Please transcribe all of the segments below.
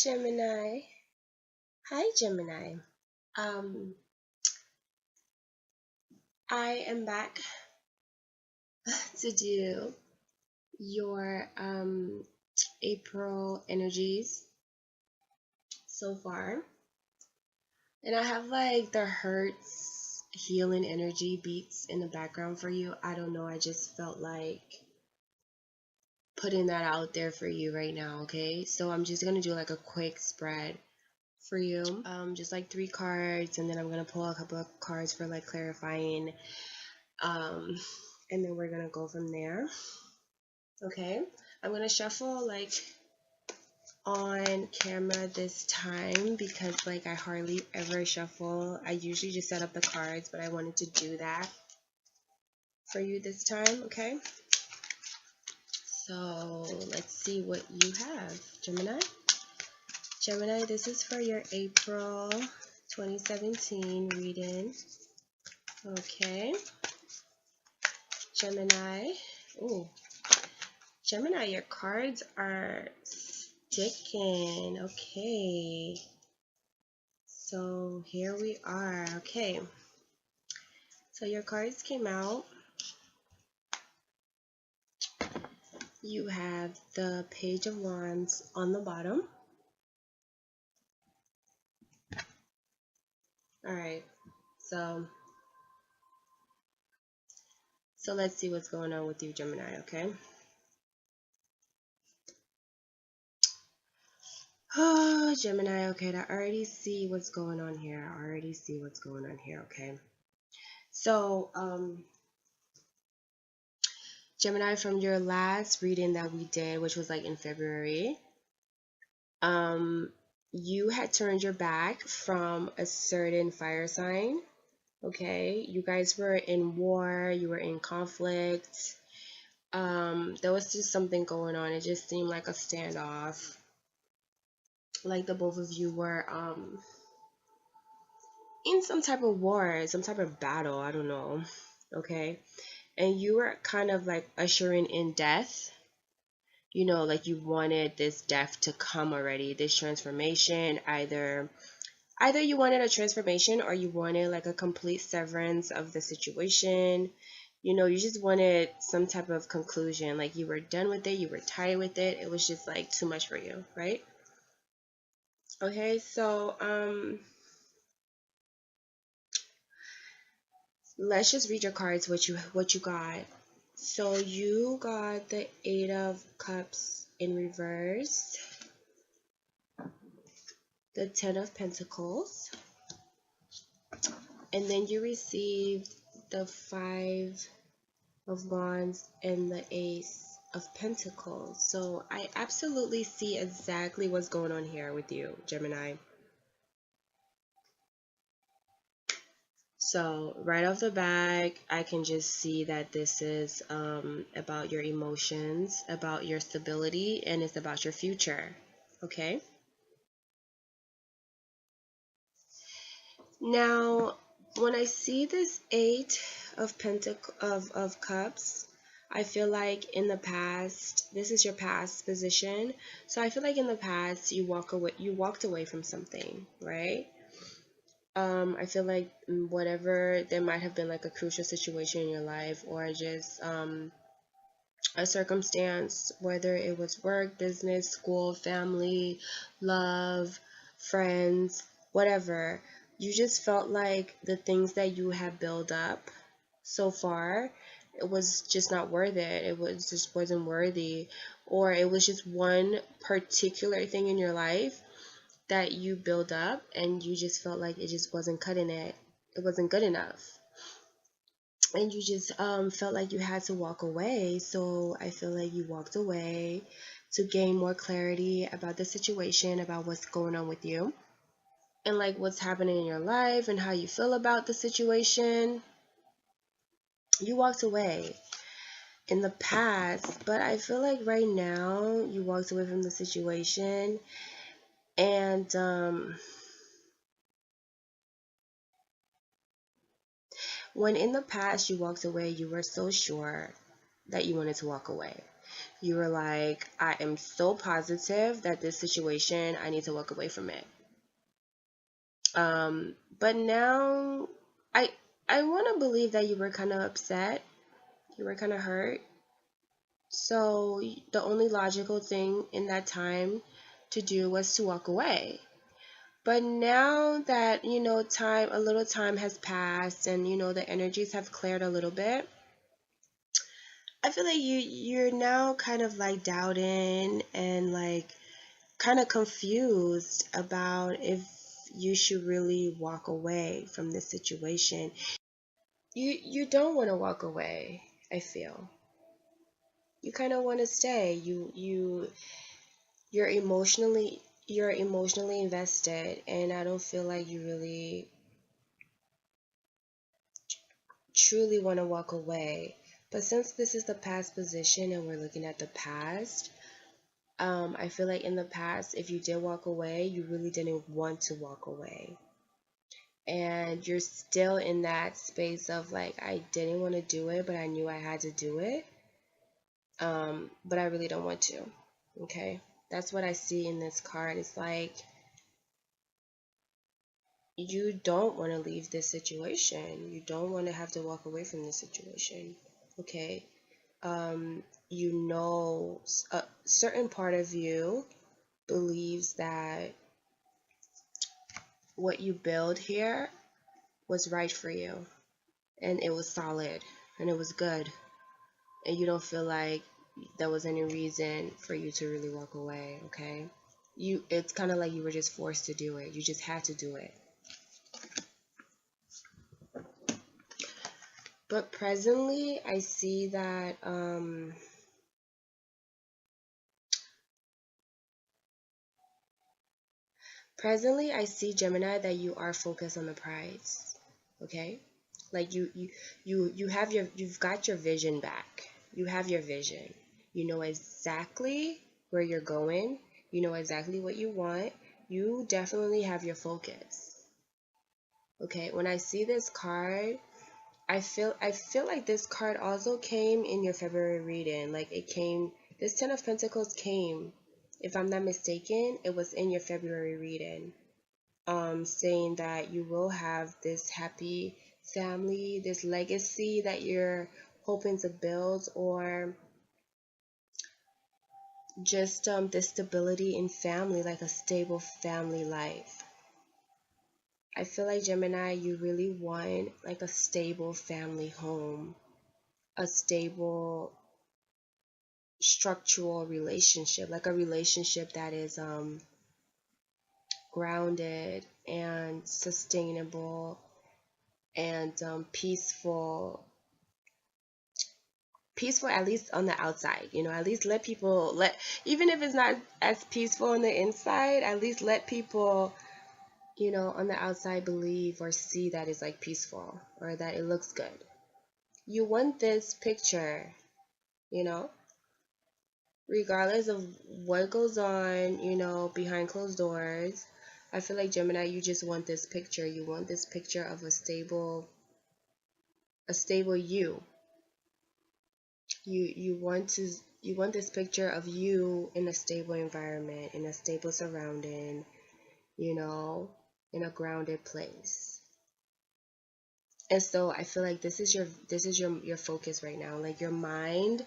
Gemini. Hi, Gemini. Um, I am back to do your April energies so far. And I have like the hurts healing energy beats in the background for you. I don't know, I just felt like putting that out there for you right now, okay? So I'm just gonna do like a quick spread for you. Just like 3 cards, and then I'm gonna pull a couple of cards for like clarifying. Um, and then we're gonna go from there. Okay, I'm gonna shuffle like on camera this time because like I hardly ever shuffle. I usually just set up the cards, but I wanted to do that for you this time. Okay, so let's see what you have, Gemini. Gemini, this is for your April 2017 reading. Okay, Gemini. Oh, Gemini, your cards are sticking. Okay. So here we are. Okay. So your cards came out. You have the Page of Wands on the bottom. All right. So let's see what's going on with you, Gemini, okay? Oh, Gemini, okay, I already see what's going on here. I already see what's going on here, okay? So, Gemini, from your last reading that we did, which was like in February, you had turned your back from a certain fire sign, okay? You guys were in war, you were in conflict. There was just something going on. It just seemed like a standoff. Like the both of you were in some type of war, some type of battle, I don't know. Okay? And you were kind of like ushering in death. You know, like you wanted this death to come already, this transformation. Either you wanted a transformation or you wanted like a complete severance of the situation. You know, you just wanted some type of conclusion. Like you were done with it, you were tired with it. It was just like too much for you, right? Okay, so let's just read your cards, what you got. So you got the 8 of Cups in reverse, the 10 of Pentacles, and then you received the 5 of Wands and the Ace of Pentacles. So I absolutely see exactly what's going on here with you, Gemini. So right off the bat, I can just see that this is about your emotions, about your stability, and it's about your future. Okay. Now, when I see this 8 of Cups, I feel like in the past, this is your past position. So I feel like in the past you walked away from something, right? I feel like whatever, there might have been like a crucial situation in your life, or just a circumstance, whether it was work, business, school, family, love, friends, whatever. You just felt like the things that you have built up so far, it was just not worth it. It was just wasn't worthy, or it was just one particular thing in your life that you build up and you just felt like it just wasn't cutting it. It wasn't good enough. And you just felt like you had to walk away. So I feel like you walked away to gain more clarity about the situation, about what's going on with you, and like what's happening in your life and how you feel about the situation. You walked away in the past, but I feel like right now you walked away from the situation, and when in the past you walked away, you were so sure that you wanted to walk away. You were like, I am so positive that this situation, I need to walk away from it. But now I I want to believe that you were kind of upset. You were kind of hurt. So the only logical thing in that time to do was to walk away. But now that, time, a little time has passed and, the energies have cleared a little bit, I feel like you're now kind of like doubting and like kind of confused about if you should really walk away from this situation. You don't want to walk away, I feel. You kind of want to stay. You're emotionally invested, and I don't feel like you really truly want to walk away. But since this is the past position and we're looking at the past, I feel like in the past, if you did walk away, you really didn't want to walk away. And you're still in that space of like, I didn't want to do it, but I knew I had to do it. But I really don't want to. Okay? That's what I see in this card. It's like, you don't want to leave this situation. You don't want to have to walk away from this situation. Okay? You know, a certain part of you believes that what you build here was right for you, and it was solid, and it was good, and you don't feel like there was any reason for you to really walk away. Okay? It's kind of like you were just forced to do it. You just had to do it. But presently, I see that Gemini, that you are focused on the prize. Okay? Like you've got your vision back. You have your vision. You know exactly where you're going. You know exactly what you want. You definitely have your focus. Okay? When I see this card, I feel like this card also came in your February reading. Like this Ten of Pentacles came, if I'm not mistaken, it was in your February reading. Saying that you will have this happy family, this legacy that you're hoping to build, or just this stability in family, like a stable family life. I feel like Gemini, you really want like a stable family home, a stable structural relationship, like a relationship that is grounded and sustainable and peaceful, at least on the outside. At least let people, even if it's not as peaceful on the inside, at least let people, on the outside believe or see that it's like peaceful or that it looks good. You want this picture, you know regardless of what goes on, behind closed doors. I feel like Gemini, you just want this picture. You want this picture of a stable you. You want this picture of you in a stable environment, in a stable surrounding, in a grounded place. And so I feel like this is your focus right now. Like your mind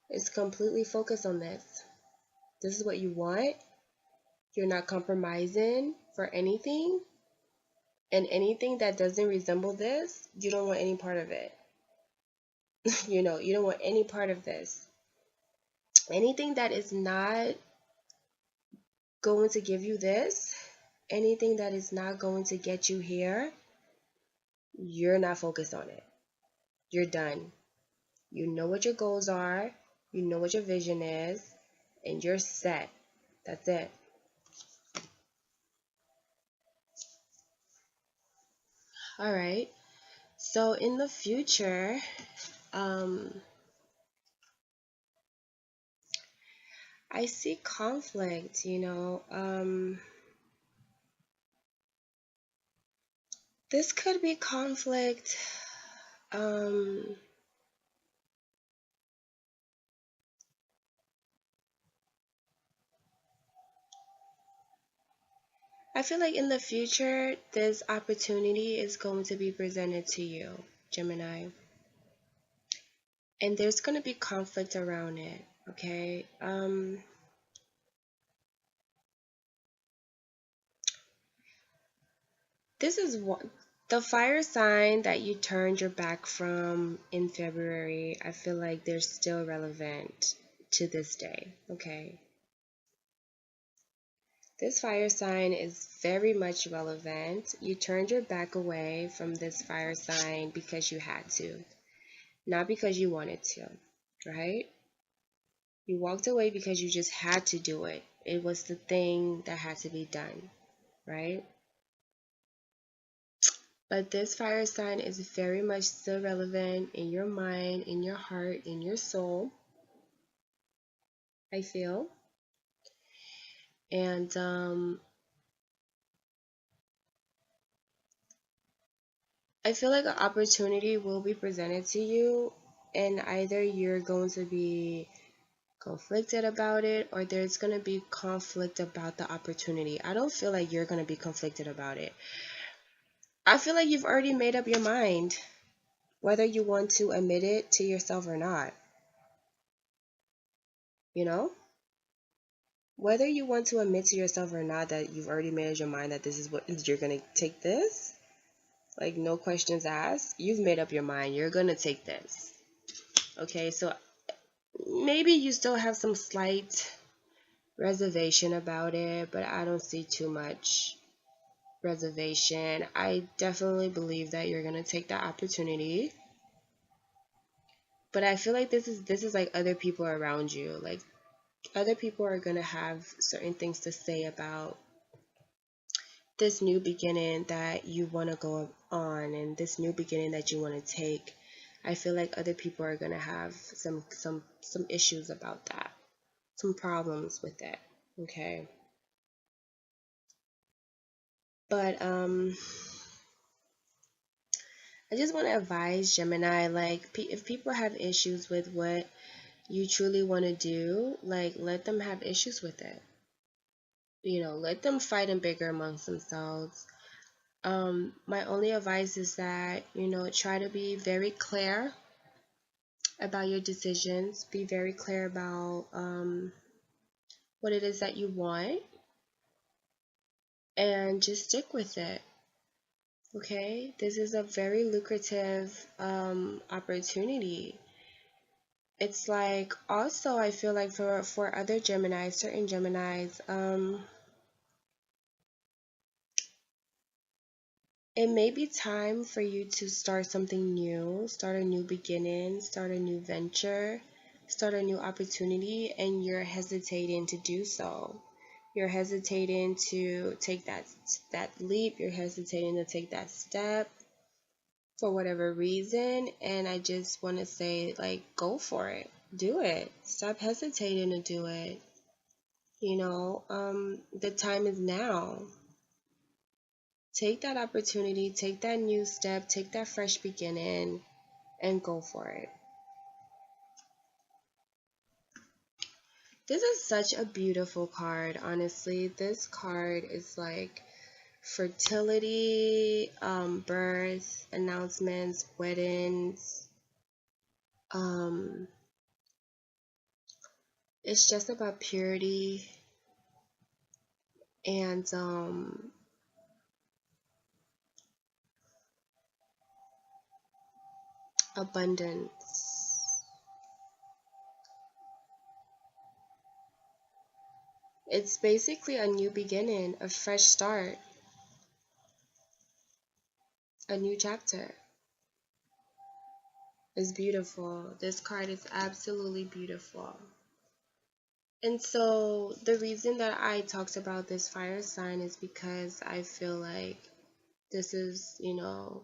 is completely focused on this. This is what you want. You're not compromising for anything. And anything that doesn't resemble this, you don't want any part of it. You don't want any part of this. Anything that is not going to give you this, anything that is not going to get you here, you're not focused on it. You're done. You know what your goals are, you know what your vision is, and you're set. That's it. All right. So in the future, I see conflict, this could be conflict. I feel like in the future, this opportunity is going to be presented to you, Gemini. And there's going to be conflict around it, okay? This is what the fire sign that you turned your back from in February. I feel like they're still relevant to this day, okay? This fire sign is very much relevant. You turned your back away from this fire sign because you had to, not because you wanted to, right? You walked away because you just had to do it. It was the thing that had to be done, right? But this fire sign is very much still relevant in your mind, in your heart, in your soul, I feel. And I feel like an opportunity will be presented to you, and either you're going to be conflicted about it or there's going to be conflict about the opportunity. I don't feel like you're going to be conflicted about it. I feel like you've already made up your mind whether you want to admit it to yourself or not. You know? Whether you want to admit to yourself or not that you've already made up your mind that this is what you're going to take this, like no questions asked, you've made up your mind. You're going to take this. Okay, so maybe you still have some slight reservation about it, but I don't see too much reservation. I definitely believe that you're going to take that opportunity. But I feel like this is like other people around you. Like other people are going to have certain things to say about this new beginning that you want to go on and this new beginning that you want to take. I feel like other people are going to have some issues about that. Some problems with it. Okay? But I just want to advise Gemini, like, if people have issues with what you truly want to do, like, let them have issues with it. You know, let them fight and bicker amongst themselves. My only advice is that, you know, try to be very clear about your decisions. Be very clear about what it is that you want, and just stick with it. Okay, this is a very lucrative opportunity. It's like also I feel like for other Geminis, certain Geminis, it may be time for you to start something new, start a new beginning, start a new venture, start a new opportunity, and you're hesitating to do so. You're hesitating to take that leap, you're hesitating to take that step for whatever reason, and I just want to say, like, go for it. Do it. Stop hesitating to do it. You know, the time is now. Take that opportunity, take that new step, take that fresh beginning, and go for it. This is such a beautiful card, honestly. This card is like fertility, birth, announcements, weddings. It's just about purity and abundance. It's basically a new beginning, a fresh start, a new chapter. It's beautiful. This card is absolutely beautiful. And so the reason that I talked about this fire sign is because I feel like this is, you know,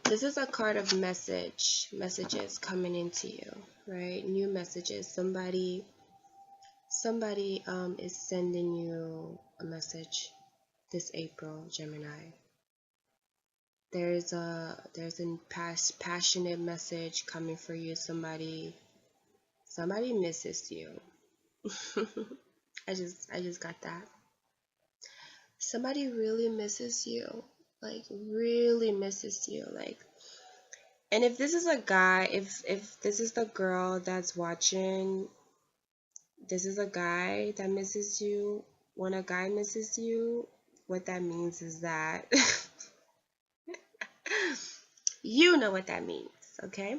this is a card of messages coming into you, right? New messages. Somebody is sending you a message this April, Gemini. There's a passionate message coming for you. Somebody misses you. I just got that. Somebody really misses you. Like really misses you. Like, and if this is a guy, if this is the girl that's watching, this is a guy that misses you. When a guy misses you, what that means is that you know what that means, okay?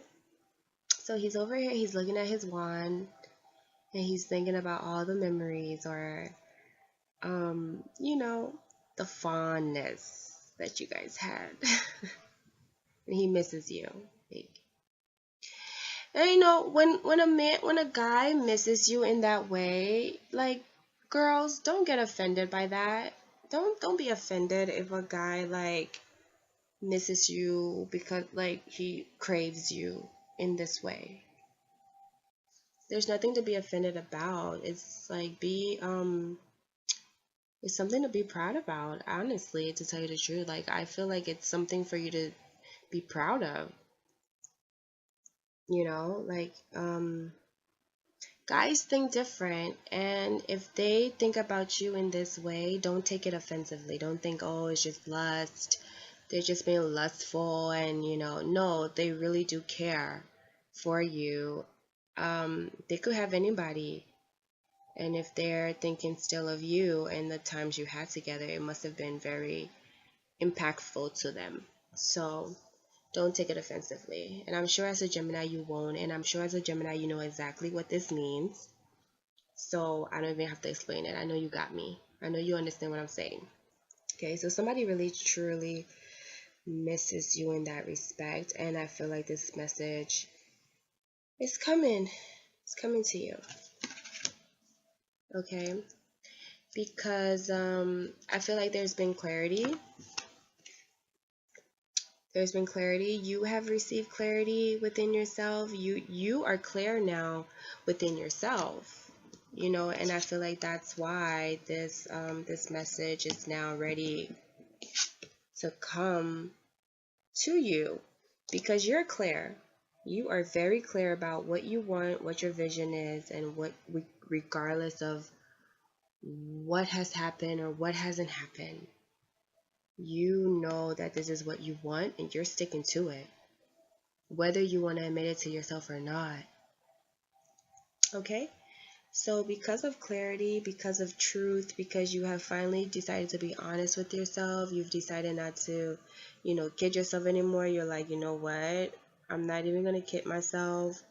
So he's over here, he's looking at his wand, and he's thinking about all the memories or, you know, the fondness that you guys had. And he misses you. Like, and you know, when a guy misses you in that way, like, girls, don't get offended by that. Don't be offended if a guy like misses you because like he craves you in this way. There's nothing to be offended about. It's like it's something to be proud about, honestly, to tell you the truth. Like I feel like it's something for you to be proud of, like guys think different, and if they think about you in this way, don't take it offensively. Don't think, oh, it's just lust. They're just being lustful, and no, they really do care for you. They could have anybody, and if they're thinking still of you and the times you had together, it must have been very impactful to them. So don't take it offensively. And I'm sure as a Gemini you won't. And I'm sure as a Gemini you know exactly what this means. So I don't even have to explain it. I know you got me. I know you understand what I'm saying. Okay, so somebody really truly misses you in that respect. And I feel like this message is coming. It's coming to you. Okay, because I feel like there's been clarity. There's been clarity. You have received clarity within yourself. You are clear now within yourself. And I feel like that's why this message is now ready to come to you, because you're clear. You are very clear about what you want, what your vision is, and what, regardless of what has happened or what hasn't happened, you know that this is what you want and you're sticking to it, whether you want to admit it to yourself or not. Okay? So because of clarity, because of truth, because you have finally decided to be honest with yourself, you've decided not to, kid yourself anymore. You're like, you know what? I'm not even going to kid myself.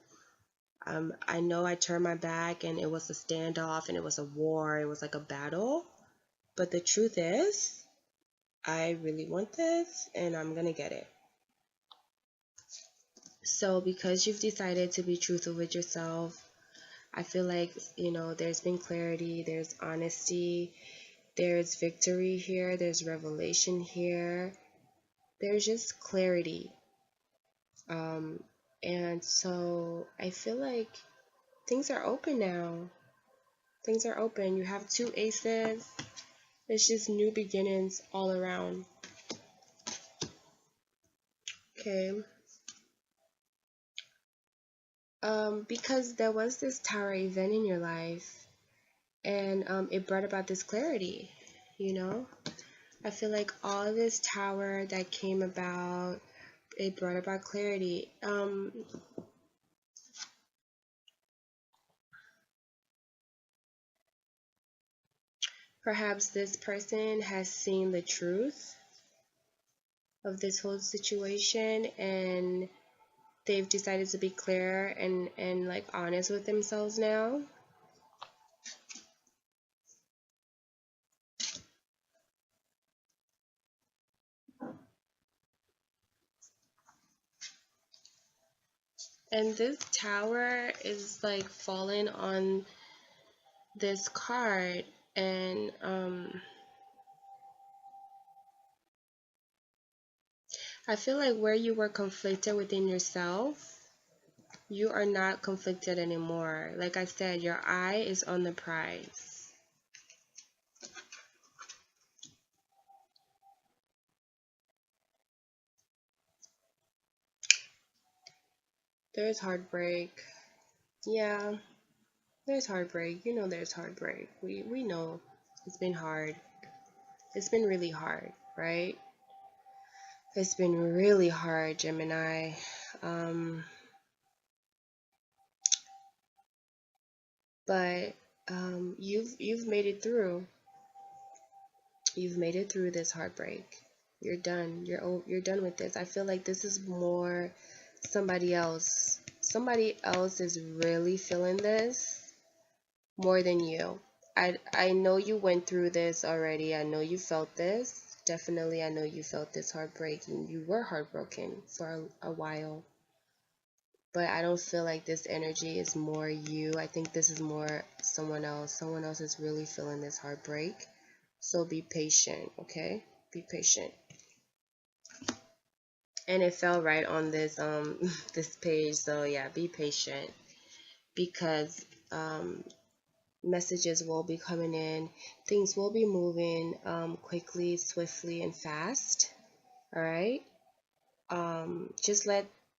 I know I turned my back and it was a standoff and it was a war. It was like a battle. But the truth is, I really want this and I'm going to get it. So because you've decided to be truthful with yourself, I feel like, there's been clarity, there's honesty, there's victory here, there's revelation here, there's just clarity. And so I feel like things are open now. Things are open. You have 2 aces. It's just new beginnings all around. Okay. Because there was this tower event in your life, and it brought about this clarity, I feel like all this tower that came about, it brought about clarity. Perhaps this person has seen the truth of this whole situation, and they've decided to be clear and like honest with themselves now. And this tower is like falling on this card, and I feel like where you were conflicted within yourself, you are not conflicted anymore. Like I said, your eye is on the prize. There's heartbreak. Yeah. There's heartbreak. You know there's heartbreak. We know it's been hard. It's been really hard, right? It's been really hard, Gemini. Um, but you've made it through. You've made it through this heartbreak. You're done. You're done with this. I feel like this is more somebody else. Somebody else is really feeling this more than you. I know you went through this already. I know you felt this. Definitely, I know you felt this heartbreak and you were heartbroken for a while. But I don't feel like this energy is more you. I think this is more someone else. Someone else is really feeling this heartbreak. So be patient, okay? Be patient. And it fell right on this this page. So yeah, be patient because messages will be coming in. Things will be moving quickly, swiftly, and fast. All right. Just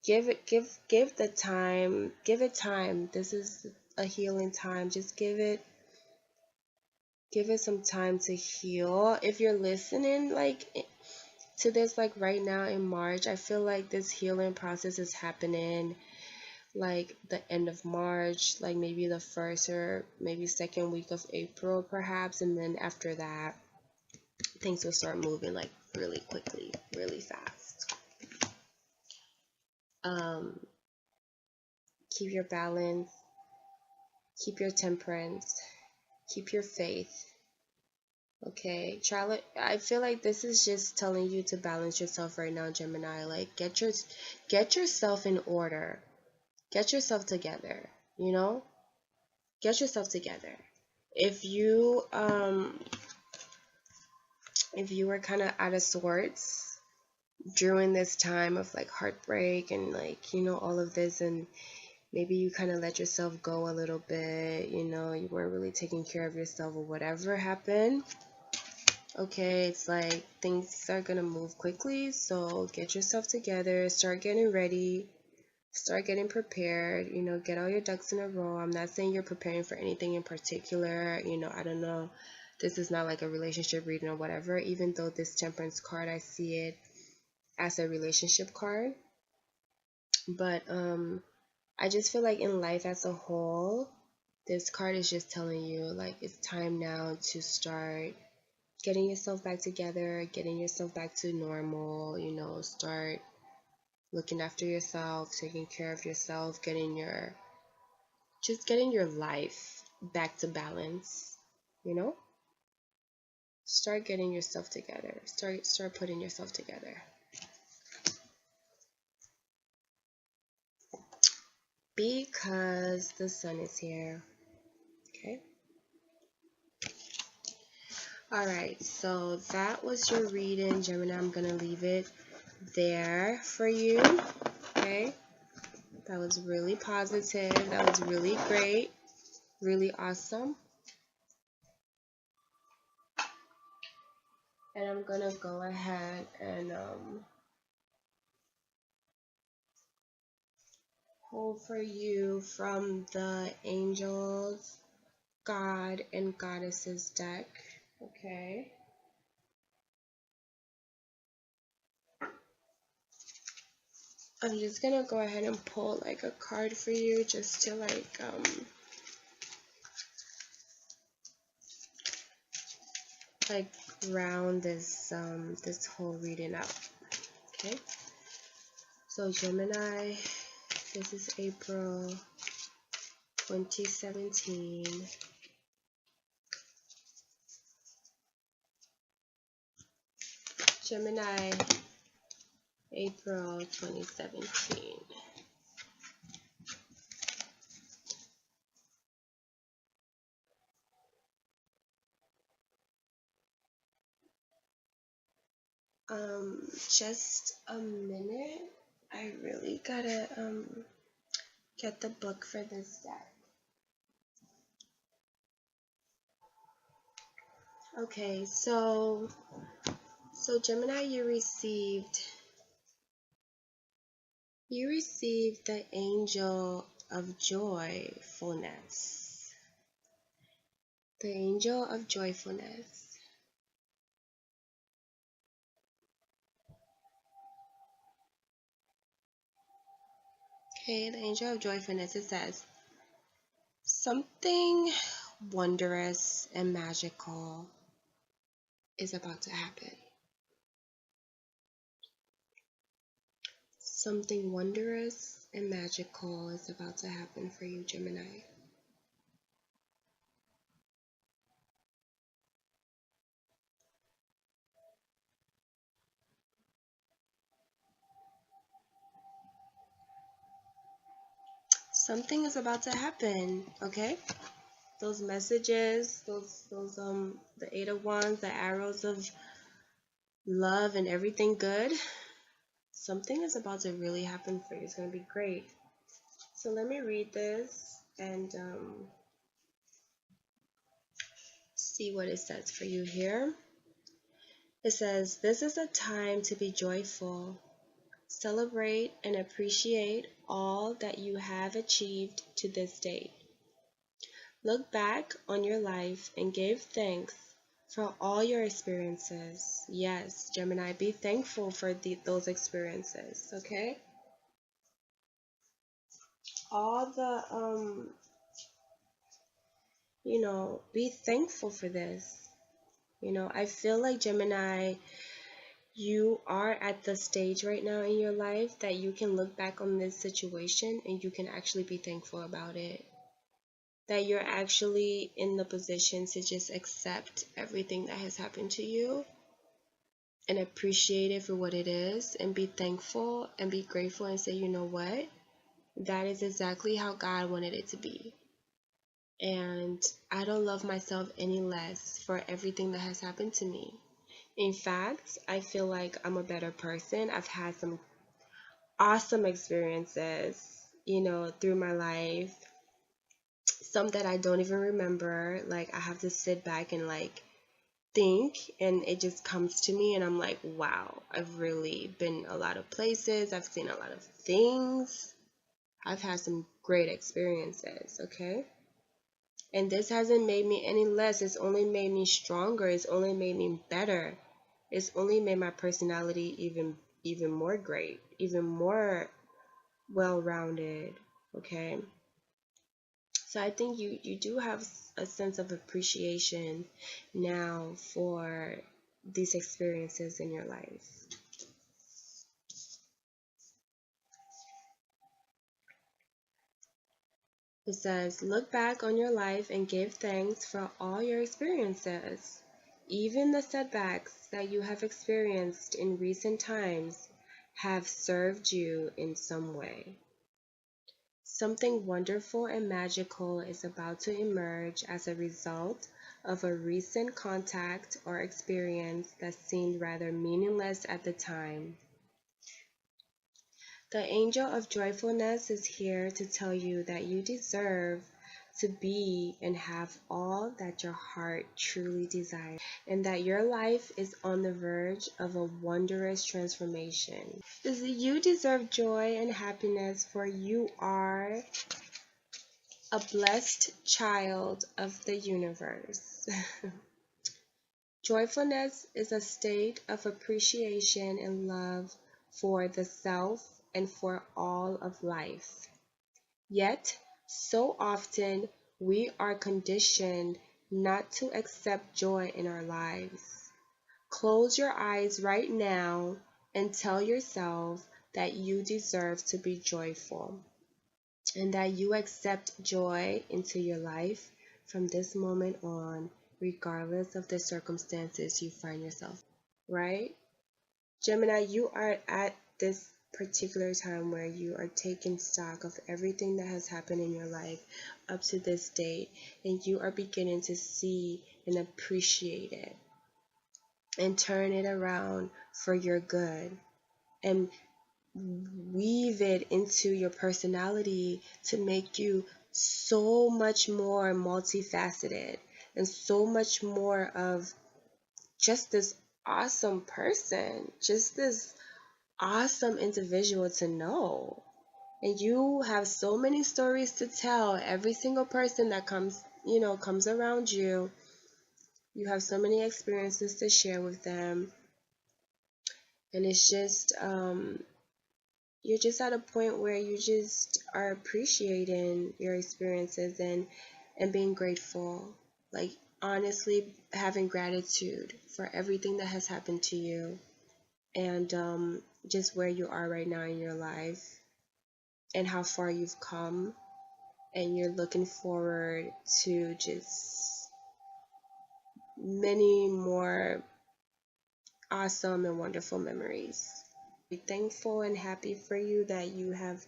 give the time. Give it time. This is a healing time. Just give it some time to heal. If you're listening, like to this, like right now in March, I feel like this healing process is happening like the end of March, like maybe the first or maybe second week of April perhaps, and then after that things will start moving like really quickly, really fast. um Keep your balance, keep your temperance, keep your faith. Okay, Charlotte, I feel like this is just telling you to balance yourself right now, Gemini. Like get yourself in order. Get yourself together, you know? Get yourself together. If you were kind of out of sorts during this time of like heartbreak and like, you know, all of this, and maybe you kind of let yourself go a little bit, you know, you weren't really taking care of yourself or whatever happened. Okay, it's like things are gonna move quickly, so get yourself together, start getting ready, start getting prepared, you know, get all your ducks in a row. I'm not saying you're preparing for anything in particular, you know, I don't know. This is not like a relationship reading or whatever, even though this temperance card, I see it as a relationship card. But I just feel like in life as a whole, this card is just telling you like it's time now to start getting yourself back together, getting yourself back to normal, you know, start looking after yourself, taking care of yourself, getting your life back to balance, you know? Start getting yourself together. Start putting yourself together. Because the sun is here. Okay? Alright, so that was your reading, Gemini. I'm gonna leave it there for you. Okay? That was really positive. That was really great. Really awesome. And I'm gonna go ahead and pull for you from the Angels, God, and Goddesses deck. Okay. I'm just gonna go ahead and pull like a card for you just to like round this whole reading up. Okay. So Gemini, this is April 2017. Gemini, April 2017. Just a minute. I really gotta get the book for this deck. Okay, so Gemini, you received the angel of joyfulness. The angel of joyfulness. Okay, the angel of joyfulness, it says, something wondrous and magical is about to happen. Something wondrous and magical is about to happen for you, Gemini. Something is about to happen, okay? Those messages, the Eight of Wands, the arrows of love and everything good, something is about to really happen for you. It's going to be great. So let me read this and see what it says for you here. It says, this is a time to be joyful. Celebrate and appreciate all that you have achieved to this date. Look back on your life and give thanks for all your experiences. Yes, Gemini, be thankful for those experiences, okay? All the, be thankful for this. I feel like, Gemini, you are at the stage right now in your life that you can look back on this situation and you can actually be thankful about it. That you're actually in the position to just accept everything that has happened to you and appreciate it for what it is and be thankful and be grateful and say, you know what? That is exactly how God wanted it to be. And I don't love myself any less for everything that has happened to me. In fact, I feel like I'm a better person. I've had some awesome experiences, through my life. Some that I don't even remember. Like, I have to sit back and think, and it just comes to me and I'm like, wow, I've really been a lot of places. I've seen a lot of things. I've had some great experiences, okay? And this hasn't made me any less. It's only made me stronger. It's only made me better. It's only made my personality even more great, even more well-rounded, okay? So I think you do have a sense of appreciation now for these experiences in your life. It says, look back on your life and give thanks for all your experiences. Even the setbacks that you have experienced in recent times have served you in some way. Something wonderful and magical is about to emerge as a result of a recent contact or experience that seemed rather meaningless at the time. The angel of joyfulness is here to tell you that you deserve to be and have all that your heart truly desires, and that your life is on the verge of a wondrous transformation. You deserve joy and happiness, for you are a blessed child of the universe. Joyfulness is a state of appreciation and love for the self and for all of life. Yet, so often we are conditioned not to accept joy in our lives. Close your eyes right now and tell yourself that you deserve to be joyful and that you accept joy into your life from this moment on, regardless of the circumstances you find yourself, right? Gemini, you are at this particular time where you are taking stock of everything that has happened in your life up to this date, and you are beginning to see and appreciate it and turn it around for your good and weave it into your personality to make you so much more multifaceted and so much more of just this awesome person, just this awesome individual to know. And you have so many stories to tell every single person that comes comes around you, you have so many experiences to share with them, and it's just you're just at a point where you just are appreciating your experiences and being grateful, like honestly having gratitude for everything that has happened to you, and just where you are right now in your life and how far you've come, and you're looking forward to just many more awesome and wonderful memories. Thankful and happy for you that you have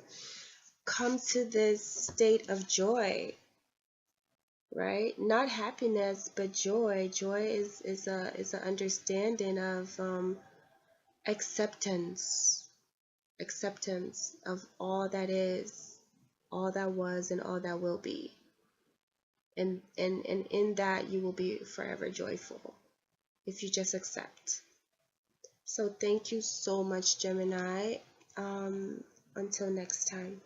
come to this state of joy, right? Not happiness, but joy. Joy is an understanding of acceptance, acceptance of all that is, all that was, and all that will be. And in that you will be forever joyful if you just accept. So thank you so much, Gemini. Um, until next time.